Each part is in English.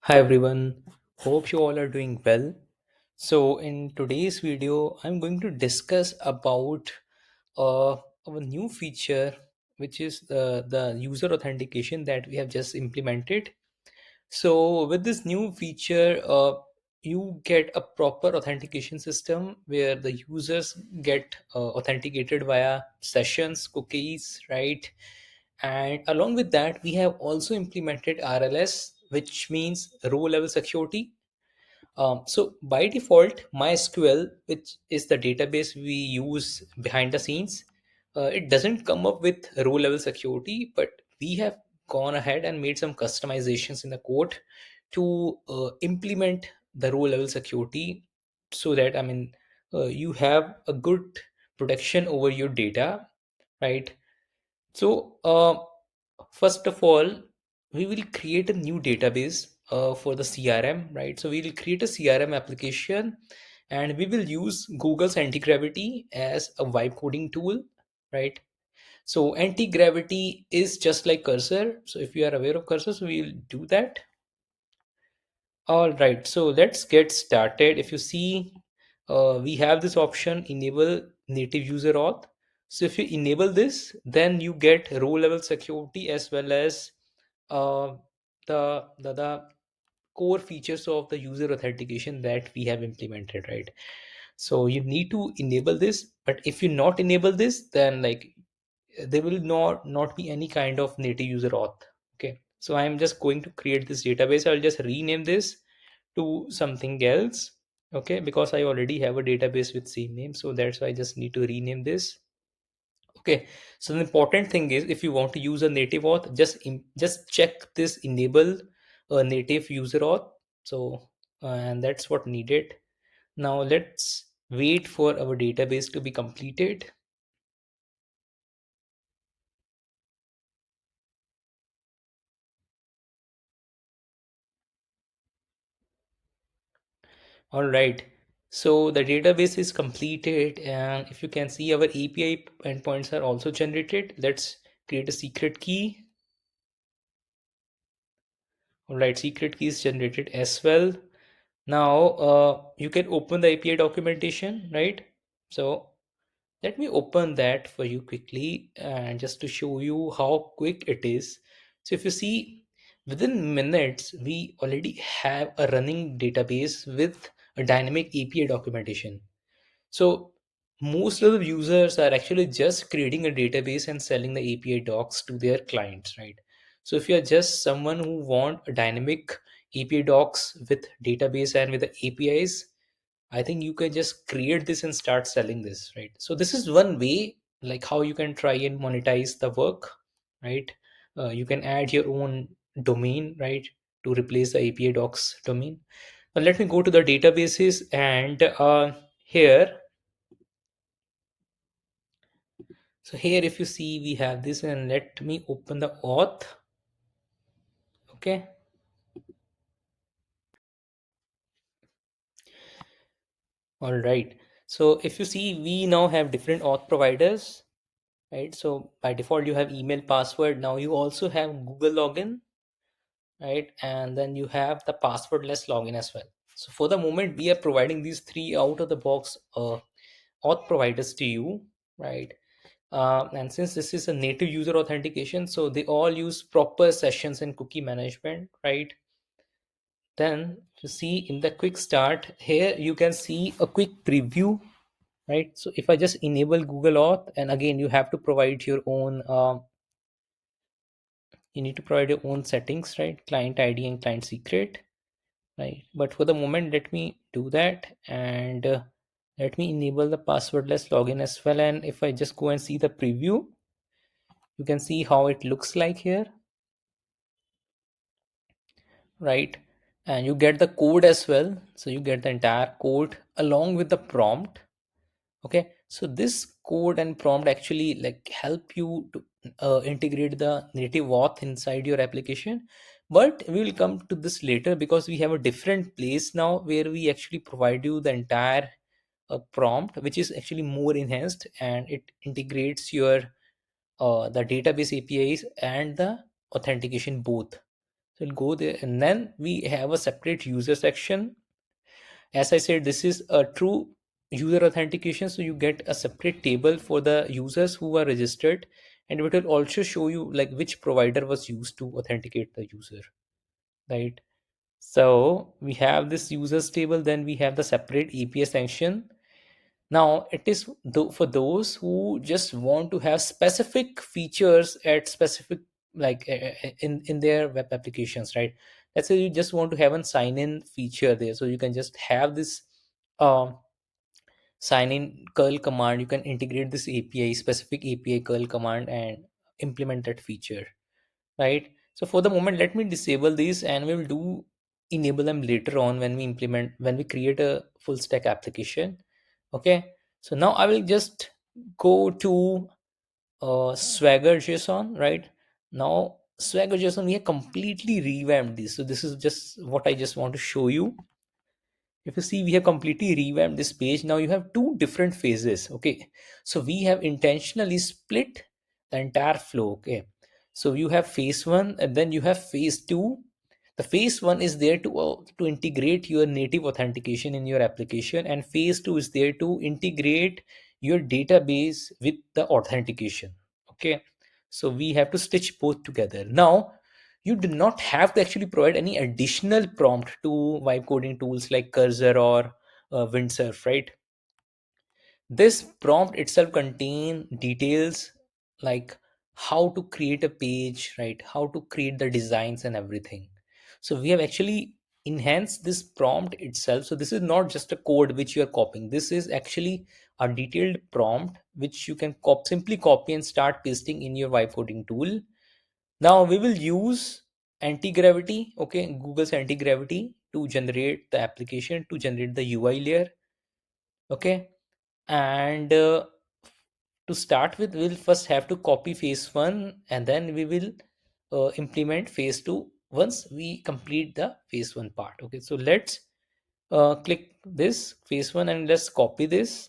Hi everyone, hope you all are doing well. So in today's video, I'm going to discuss about uh, a new feature, which is the user authentication that we have just implemented. So with this new feature, you get a proper authentication system where the users get authenticated via sessions, cookies, right? And along with that, we have also implemented RLS, which means row level security. So by default, MySQL, which is the database we use behind the scenes, it doesn't come up with row level security, but we have gone ahead and made some customizations in the code to implement the row level security so that you have a good protection over your data, right? So, first of all, we will create a new database for the CRM, right? So, we will create a CRM application and we will use Google's anti-gravity as a vibe coding tool, right? So, anti-gravity is just like cursor. So, if you are aware of cursor, so we'll do that. All right, so let's get started. If you see, we have this option enable native user auth. So if you enable this, then you get row level security as well as uh, the core features of the user authentication that we have implemented, right? So you need to enable this, but if you not enable this, then like there will not be any kind of native user auth. Okay, so I'm just going to create this database. I'll just rename this to something else, okay, because I already have a database with same name, so that's why I just need to rename this. Okay, so the important thing is if you want to use a native auth, just check this enable a native user auth. So and that's what needed. Now let's wait for our database to be completed. All right, so the database is completed, and if you can see, our API endpoints are also generated. Let's create a secret key. All right, secret key is generated as well. Now you can open the API documentation, right? So let me open that for you quickly and just to show you how quick it is. So if you see, within minutes, we already have a running database with a dynamic API documentation. So most of the users are actually just creating a database and selling the API docs to their clients, right? So if you're just someone who want a dynamic API docs with database and with the APIs, I think you can just create this and start selling this, right? So this is one way like how you can try and monetize the work, right? You can add your own domain, right, to replace the API docs domain. But let me go to the databases and here so here, if you see, we have this, and let me open the auth. Okay. All right. So if you see, we now have different auth providers, right? So by default, you have email password. Now you also have Google login, right? And then you have the passwordless login as well. So for the moment, we are providing these three out of the box auth providers to you, right? And since this is a native user authentication, so they all use proper sessions and cookie management, right? Then you see in the quick start here, you can see a quick preview, right? So if I just enable Google Auth, and again, you have to provide your own, you need to provide your own settings, right? Client ID and client secret, right? But for the moment, let me do that and let me enable the passwordless login as well. And if I just go and see the preview, you can see how it looks like here, right? And you get the code as well. So you get the entire code along with the prompt. Okay, so this code and prompt actually like help you to integrate the native auth inside your application, but we will come to this later because we have a different place now where we actually provide you the entire prompt, which is actually more enhanced, and it integrates your the database APIs and the authentication both. So we'll go there, and then we have a separate user section. As I said, this is a true user authentication, so you get a separate table for the users who are registered, and it will also show you like which provider was used to authenticate the user, right? So we have this users table, then we have the separate API section. Now it is for those who just want to have specific features at specific, like in their web applications, right? Let's say you just want to have a sign in feature there, so you can just have this um sign in curl command. You can integrate this API, specific API curl command, and implement that feature, right? So for the moment, let me disable these, and we will do enable them later on when we implement, when we create a full stack application. Okay, so now I will just go to Swagger JSON, right? Now Swagger JSON, we have completely revamped this. So this is just what I just want to show you. If you see, we have completely revamped this page. Now you have two different phases. Okay, so we have intentionally split the entire flow. Okay, so you have phase one, and then you have phase two. The phase one is there to integrate your native authentication in your application, and phase two is there to integrate your database with the authentication. Okay, so we have to stitch both together. Now you do not have to actually provide any additional prompt to vibe coding tools like Cursor or Windsurf, right? This prompt itself contain details like how to create a page, right? How to create the designs and everything. So we have actually enhanced this prompt itself. So this is not just a code which you are copying. This is actually a detailed prompt which you can simply copy and start pasting in your vibe coding tool. Now we will use anti-gravity, okay, Google's anti-gravity to generate the application, to generate the UI layer, okay. And to start with, we'll first have to copy phase one, and then we will implement phase two once we complete the phase one part. Okay, so let's click this phase one and let's copy this.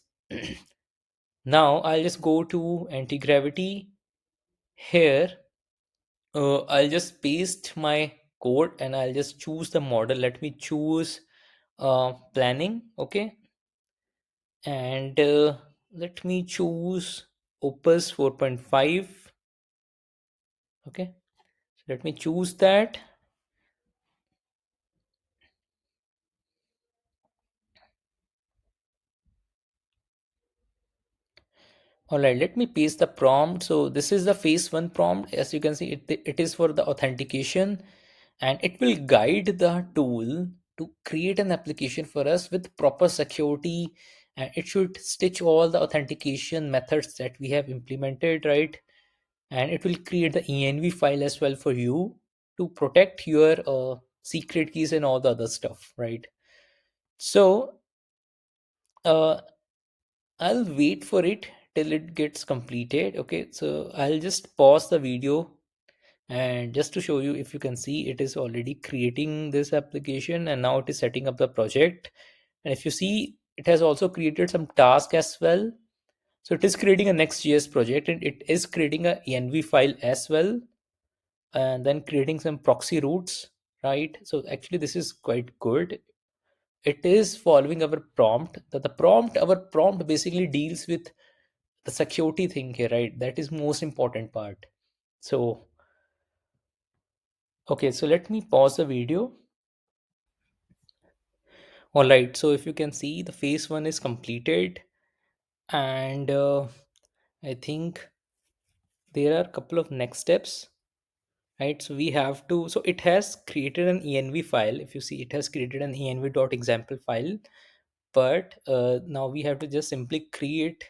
Now I'll just go to anti-gravity here. I'll just paste my code and I'll just choose the model. Let me choose planning, okay, and let me choose Opus 4.5, okay. So let me choose that. All right, let me paste the prompt. So this is the phase one prompt. As you can see, it is for the authentication, and it will guide the tool to create an application for us with proper security. And it should stitch all the authentication methods that we have implemented, right? And it will create the env file as well for you to protect your secret keys and all the other stuff, right? So uh, I'll wait for it till it gets completed. Okay, so I'll just pause the video, and just to show you, if you can see, it is already creating this application, and now it is setting up the project. And if you see, it has also created some task as well. So it is creating a Next.js project, and it is creating a env file as well, and then creating some proxy routes, right? So actually this is quite good. It is following our prompt. That the prompt our prompt basically deals with the security thing here, right? That is most important part. So okay, so let me pause the video. All right, so if you can see, the phase one is completed, and I think there are a couple of next steps, right? So we have to, so it has created an env file. If you see, it has created an env.example file, but now we have to just simply create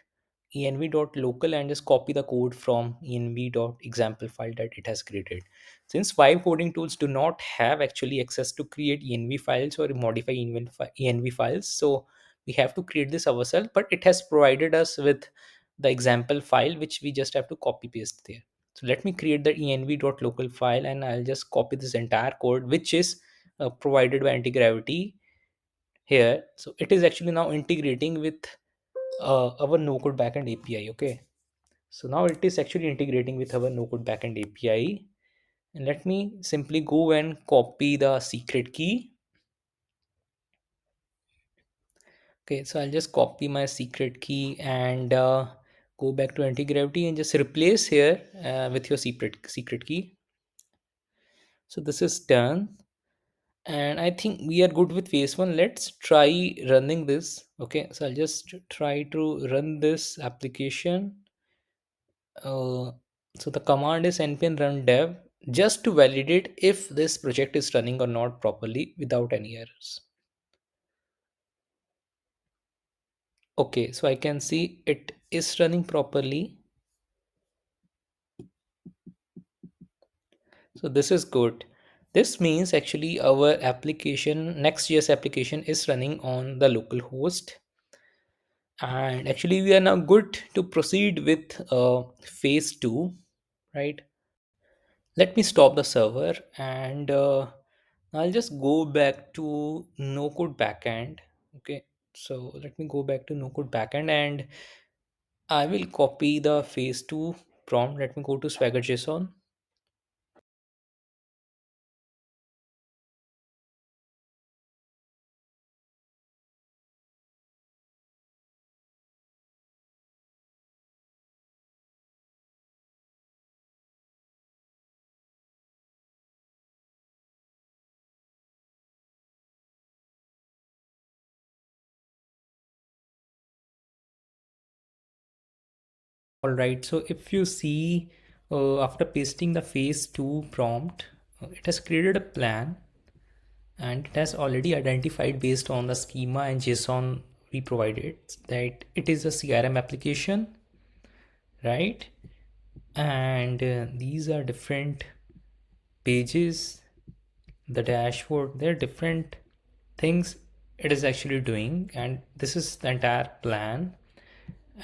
env.local and just copy the code from env.example file that it has created. Since Vibe coding tools do not have actually access to create env files or modify env files, so we have to create this ourselves, but it has provided us with the example file which we just have to copy paste there. So let me create the env.local file, and I'll just copy this entire code which is provided by anti-gravity here. So it is actually now integrating with our NoCodeBackend API. Okay, so now it is actually integrating with our NoCodeBackend API. And let me simply go and copy the secret key. Okay, so I'll just copy my secret key and go back to anti-gravity and just replace here with your secret key. So this is done, and I think we are good with phase one. Let's try running this. Okay, so I'll just try to run this application. uh, so the command is npm run dev, just to validate if this project is running or not properly without any errors. Okay, so I can see it is running properly. So this is good. This means actually our application, Next.js application, is running on the local host. And actually we are now good to proceed with phase two, right? Let me stop the server and I'll just go back to NoCodeBackend. Okay, so let me go back to NoCodeBackend and I will copy the phase two prompt. Let me go to Swagger.json. All right, so if you see after pasting the phase two prompt, it has created a plan and it has already identified based on the schema and JSON we provided that it is a CRM application, right? And these are different pages, the dashboard, there are different things it is actually doing, and this is the entire plan.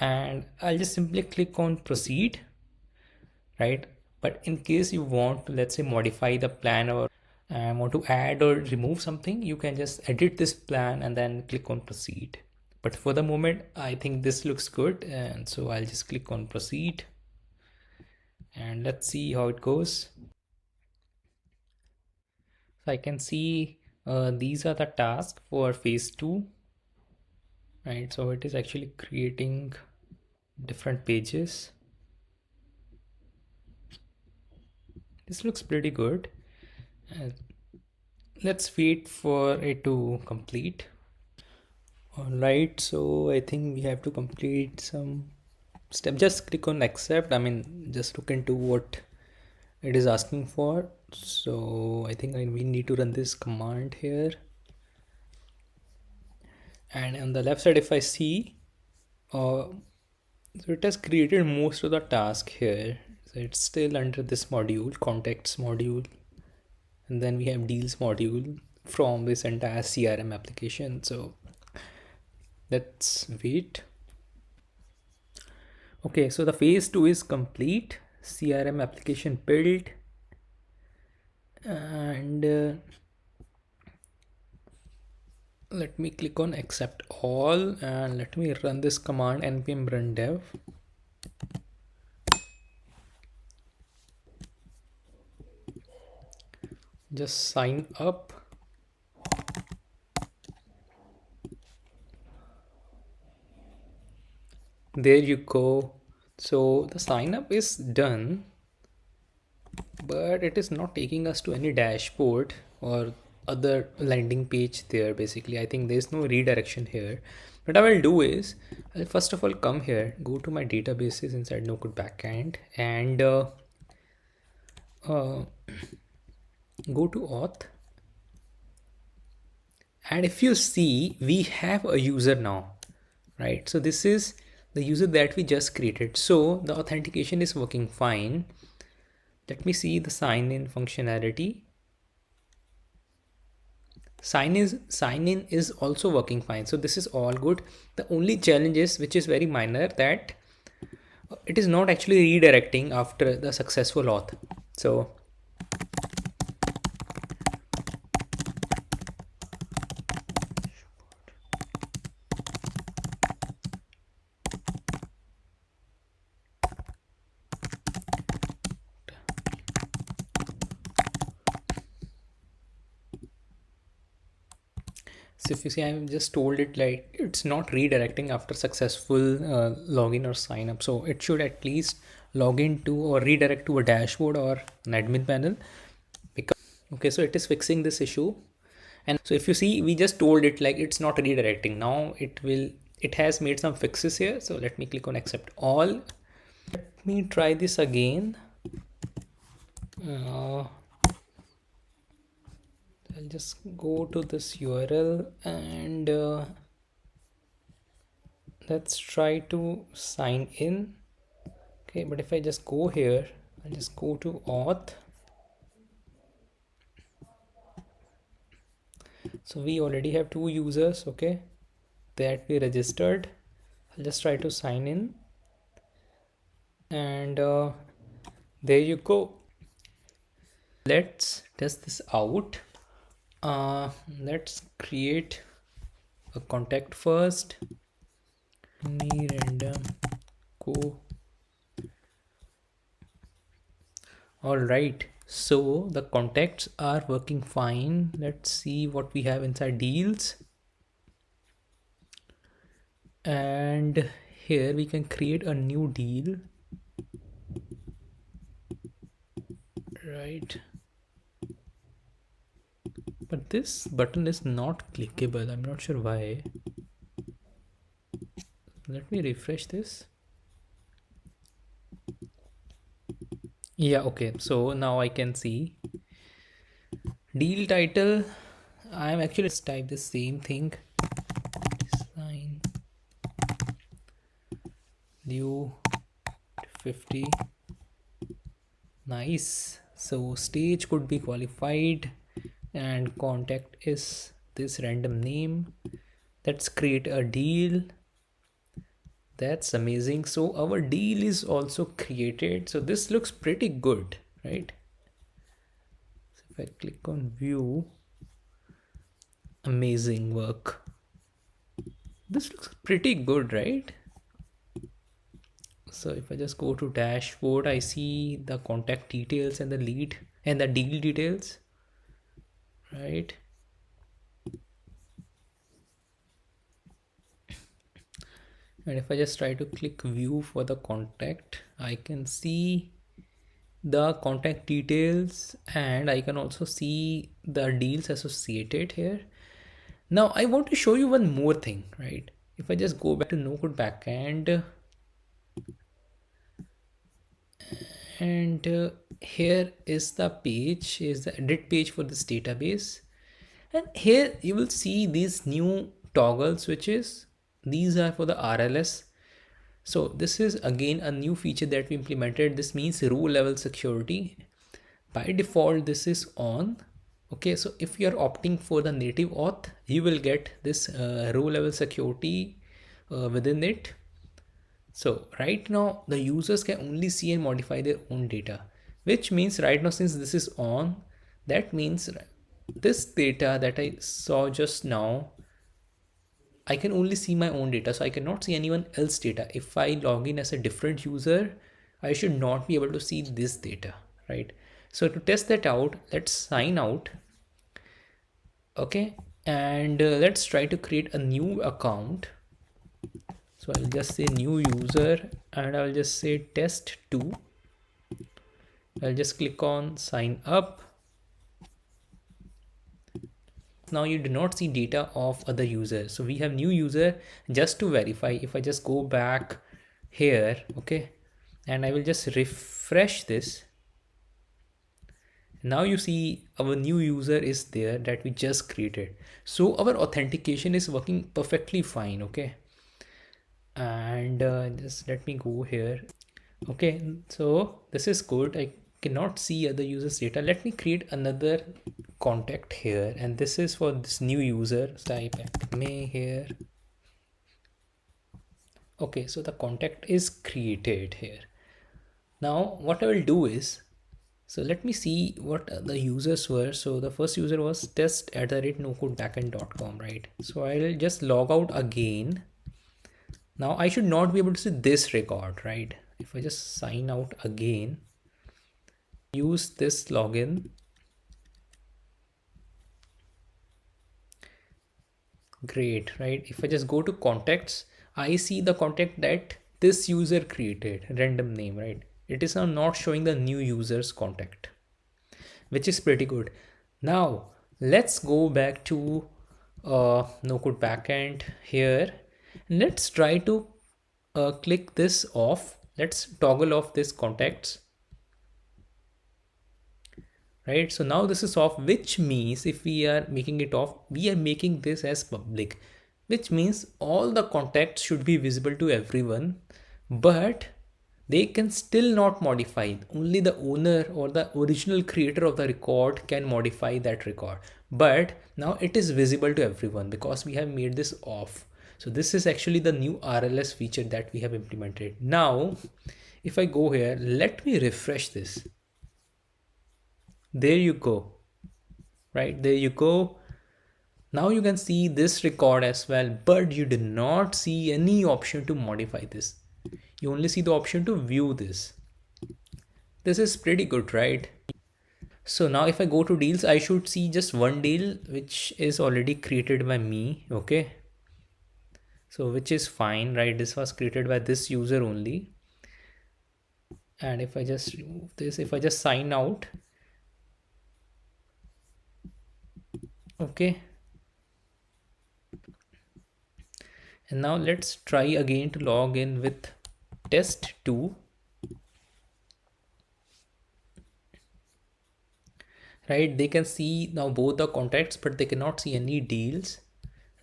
And I'll just simply click on proceed, right? But in case you want to, let's say, modify the plan or want to add or remove something, you can just edit this plan and then click on proceed. But for the moment I think this looks good, and so I'll just click on proceed and let's see how it goes. So I can see these are the tasks for phase two, right? So it is actually creating different pages. This looks pretty good. uh, let's wait for it to complete. All right, so I think we have to complete some step. Just click on accept. I mean, just look into what it is asking for. So I think we need to run this command here, and on the left side if I see so it has created most of the task here. So it's still under this module, contacts module, and then we have deals module from this entire CRM application. So let's wait. Okay, so the phase two is complete, CRM application built, and let me click on accept all and let me run this command npm run dev. Just sign up. There you go. So the sign up is done, but it is not taking us to any dashboard or other landing page there. Basically I think there's no redirection here. What I will do is I'll first of all come here, go to my databases inside NoCodeBackend and uh, go to auth. And if you see, we have a user now, right? So this is the user that we just created. So the authentication is working fine. Let me see the sign in functionality. Sign in is also working fine. So this is all good. The only challenge is, which is very minor, that it is not actually redirecting after the successful auth. So So if you see, I'm just told it like it's not redirecting after successful login or sign up. So it should at least log in to or redirect to a dashboard or an admin panel. Okay, so it is fixing this issue. And so if you see, we just told it like it's not redirecting. Now it has made some fixes here. So let me click on accept all. Let me try this again. I'll just go to this URL and let's try to sign in. Okay, but if I just go here, I'll just go to auth. So we already have 2 users, okay, that we registered. I'll just try to sign in and there you go. Let's test this out. Let's create a contact first. Me random go. All right, so the contacts are working fine. Let's see what we have inside deals. And here we can create a new deal, right? But this button is not clickable. I'm not sure why. Let me refresh this. Yeah, okay, so now I can see deal title. I'm actually type the same thing, design new 50. Nice. So stage could be qualified and contact is this random name. Let's create a deal. That's amazing. So our deal is also created. So this looks pretty good, right? So if I click on view, amazing work. This looks pretty good, right? So if I just go to dashboard, I see the contact details and the lead and the deal details, right? And if I just try to click view for the contact, I can see the contact details and I can also see the deals associated here. Now I want to show you one more thing, right? If I just go back to NoCodeBackend and here is the page, is the edit page for this database. And here you will see these new toggle switches. These are for the RLS. So this is again a new feature that we implemented. This means row level security. By default, this is on. Okay, so if you are opting for the native auth, you will get this row level security within it. So right now the users can only see and modify their own data, which means right now, since this is on, that means this data that I saw just now, I can only see my own data. So I cannot see anyone else's data. If I log in as a different user, I should not be able to see this data, right? So to test that out, let's sign out. Okay, and let's try to create a new account. So I'll just say new user and I'll just say test2. I'll just click on sign up. Now you do not see data of other users. So we have new user. Just to verify, if I just go back here, okay, and I will just refresh this. Now you see our new user is there that we just created. So our authentication is working perfectly fine, okay. And just let me go here. Okay, so this is good. I cannot see other users data. Let me create another contact here, and this is for this new user. Type may here. Okay, so the contact is created here. Now what I will do is, so let me see what the users were. So the first user was test@nocodebackend.com, right? So I'll just log out again. Now I should not be able to see this record, right? If I just sign out again, use this login. Great, right? If I just go to contacts, I see the contact that this user created, random name, right? It is now not showing the new user's contact, which is pretty good. Now let's go back to no code backend here. Let's try to click this off. Let's toggle off this contacts, right? So now this is off, which means if we are making it off, we are making this as public, which means all the contacts should be visible to everyone, but they can still not modify. Only the owner or the original creator of the record can modify that record, but now it is visible to everyone because we have made this off. So this is actually the new RLS feature that we have implemented. Now if I go here, let me refresh this. There you go, right? There you go. Now you can see this record as well, but you do not see any option to modify this. You only see the option to view this. This is pretty good, right? So now if I go to deals, I should see just one deal which is already created by me. Okay, so which is fine, right? This was created by this user only. And if I just remove this, if I just sign out, okay, and now let's try again to log in with test2, right? They can see now both the contacts, but they cannot see any deals,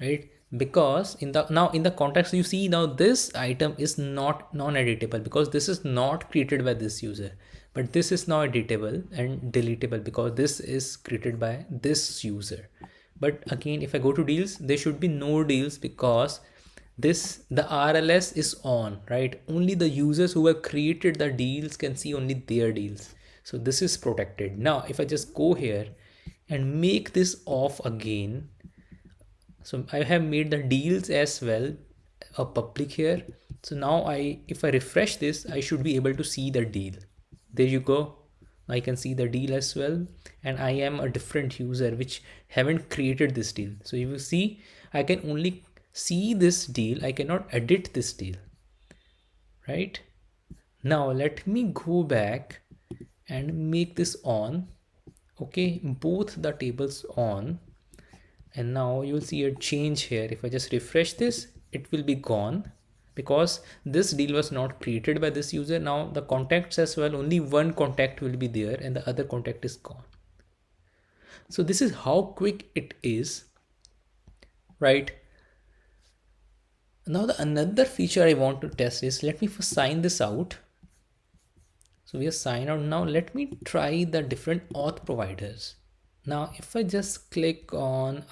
right? Because in the now in the context you see now this item is not non-editable because this is not created by this user, but this is now editable and deletable because this is created by this user. But again, if I go to deals, there should be no deals because this the RLS is on, right? Only the users who have created the deals can see only their deals. So this is protected. Now if I just go here and make this off again, so I have made the deals as well a public here. So now if I refresh this, I should be able to see the deal. There you go. I can see the deal as well, and I am a different user which haven't created this deal. So if you see, I can only see this deal, I cannot edit this deal, right? Now let me go back and make this on. Okay, both the tables on, and now you'll see a change here. If I just refresh this, it will be gone because this deal was not created by this user. Now the contacts as well, only one contact will be there and the other contact is gone. So this is how quick it is, right? Now the another feature I want to test is, let me first sign this out. So we are signed out. Now let me try the different auth providers. Now if I just click on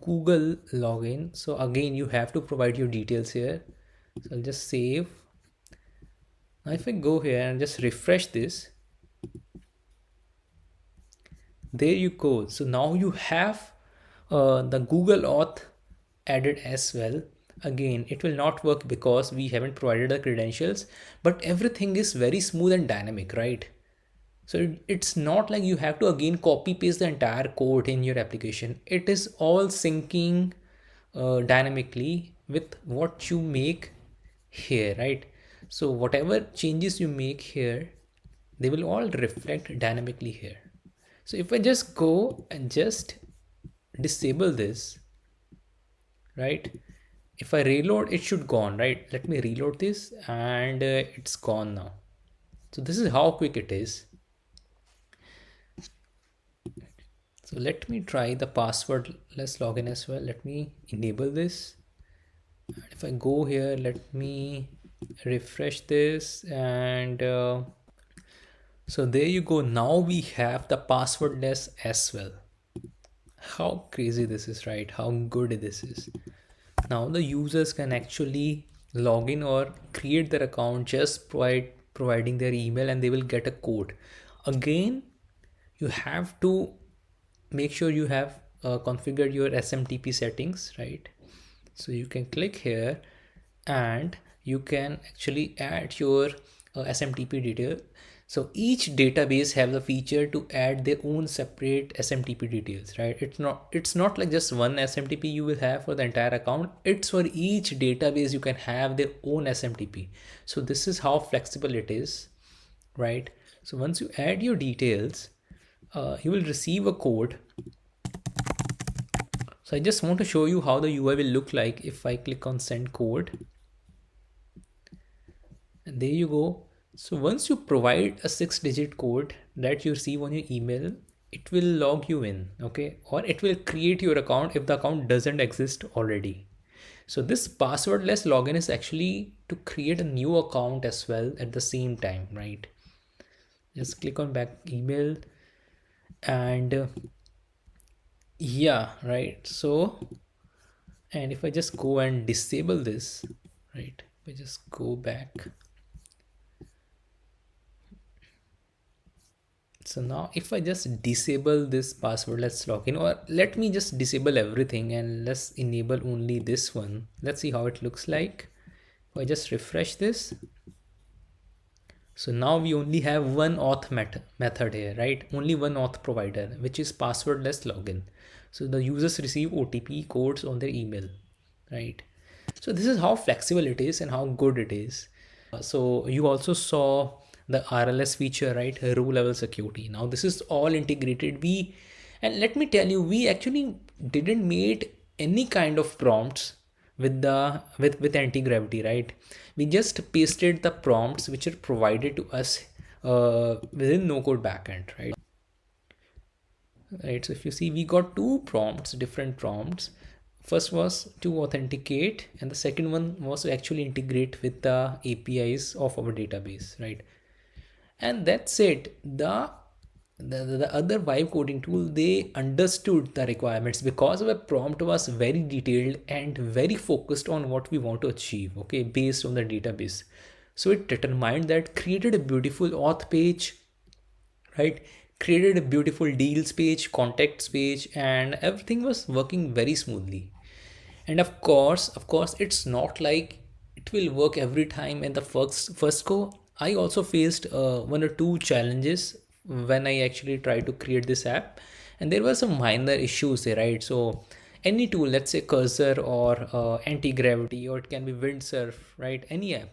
Google login, so again you have to provide your details here. So I'll just save. Now if I go here and just refresh this, there you go. So now you have the Google Auth added as well. Again, it will not work because we haven't provided the credentials, but everything is very smooth and dynamic, right? So it's not like you have to again copy paste the entire code in your application. It is all syncing dynamically with what you make here, right? So whatever changes you make here, they will all reflect dynamically here. So if I just go and just disable this, right? If I reload, it should gone, right? Let me reload this and it's gone now. So this is how quick it is. So let me try the passwordless login as well. Let me enable this. And if I go here, let me refresh this and so there you go. Now we have the passwordless as well. How crazy this is, right? How good this is. Now the users can actually log in or create their account just providing their email, and they will get a code. Again, you have to make sure you have configured your SMTP settings, right? So you can click here and you can actually add your SMTP detail. So each database have the feature to add their own separate SMTP details, right? It's not like just one SMTP you will have for the entire account. It's for each database you can have their own SMTP. So this is how flexible it is, right? So once you add your details, you will receive a code. So I just want to show you how the UI will look like if I click on send code. And there you go. So once you provide a 6-digit code that you receive on your email, it will log you in, okay? Or it will create your account if the account doesn't exist already. So this passwordless login is actually to create a new account as well at the same time, right? Just click on back email and yeah, right. So, and if I just go and disable this, right? If I just go back. So now if I just disable this password, let's log in, or let me just disable everything and let's enable only this one. Let's see how it looks like. If I just refresh this. So now we only have one auth method here, right? Only one auth provider, which is passwordless login. So the users receive OTP codes on their email, right? So this is how flexible it is and how good it is. So you also saw the RLS feature, right? Row level security. Now this is all integrated. And let me tell you, we actually didn't made any kind of prompts with the with anti-gravity, right? We just pasted the prompts which are provided to us within NoCodeBackend, right? Right. So if you see, we got two prompts, different prompts. First was to authenticate, and the second one was to actually integrate with the APIs of our database, right? And that's it. The other vibe coding tool, they understood the requirements because our prompt was very detailed and very focused on what we want to achieve, okay, based on the database. So it determined that, created a beautiful auth page, right? Created a beautiful deals page, contacts page, and everything was working very smoothly. And of course it's not like it will work every time in the first go. I also faced one or two challenges when I actually tried to create this app, and there were some minor issues there, right? So any tool, let's say cursor or anti-gravity, or it can be windsurf, right? Any app,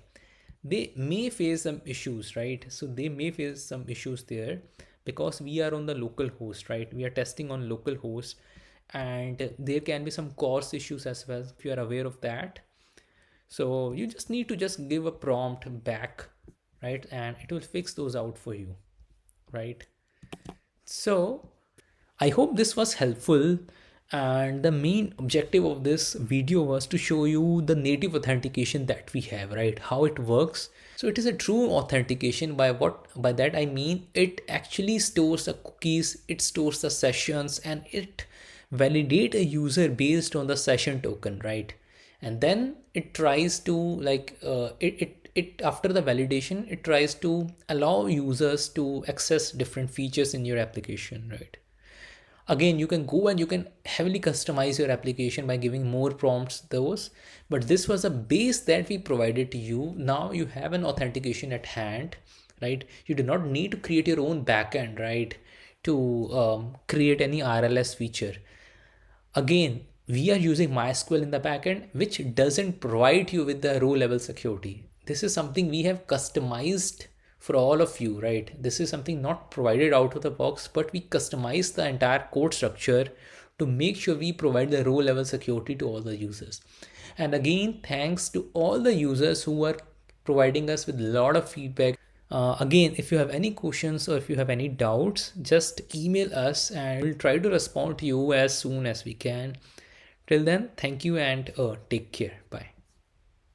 they may face some issues, right? So they may face some issues there because we are on the local host, right? We are testing on local host, and there can be some course issues as well, if you are aware of that. So you just need to just give a prompt back, right? And it will fix those out for you, right? So I hope this was helpful, and the main objective of this video was to show you the native authentication that we have, right? How it works. So it is a true authentication. By that I mean, it actually stores the cookies, it stores the sessions, and it validate a user based on the session token, right? And then it tries to it after the validation, it tries to allow users to access different features in your application, right? Again, you can go and you can heavily customize your application by giving more prompts those, but this was a base that we provided to you. Now you have an authentication at hand, right? You do not need to create your own backend, right, to create any RLS feature. Again, we are using MySQL in the backend, which doesn't provide you with the row level security. This is something we have customized for all of you, right? This is something not provided out of the box, but we customize the entire code structure to make sure we provide the row level security to all the users. And again, thanks to all the users who are providing us with a lot of feedback. Again, if you have any questions or if you have any doubts, just email us and we'll try to respond to you as soon as we can. Till then, thank you and take care. Bye.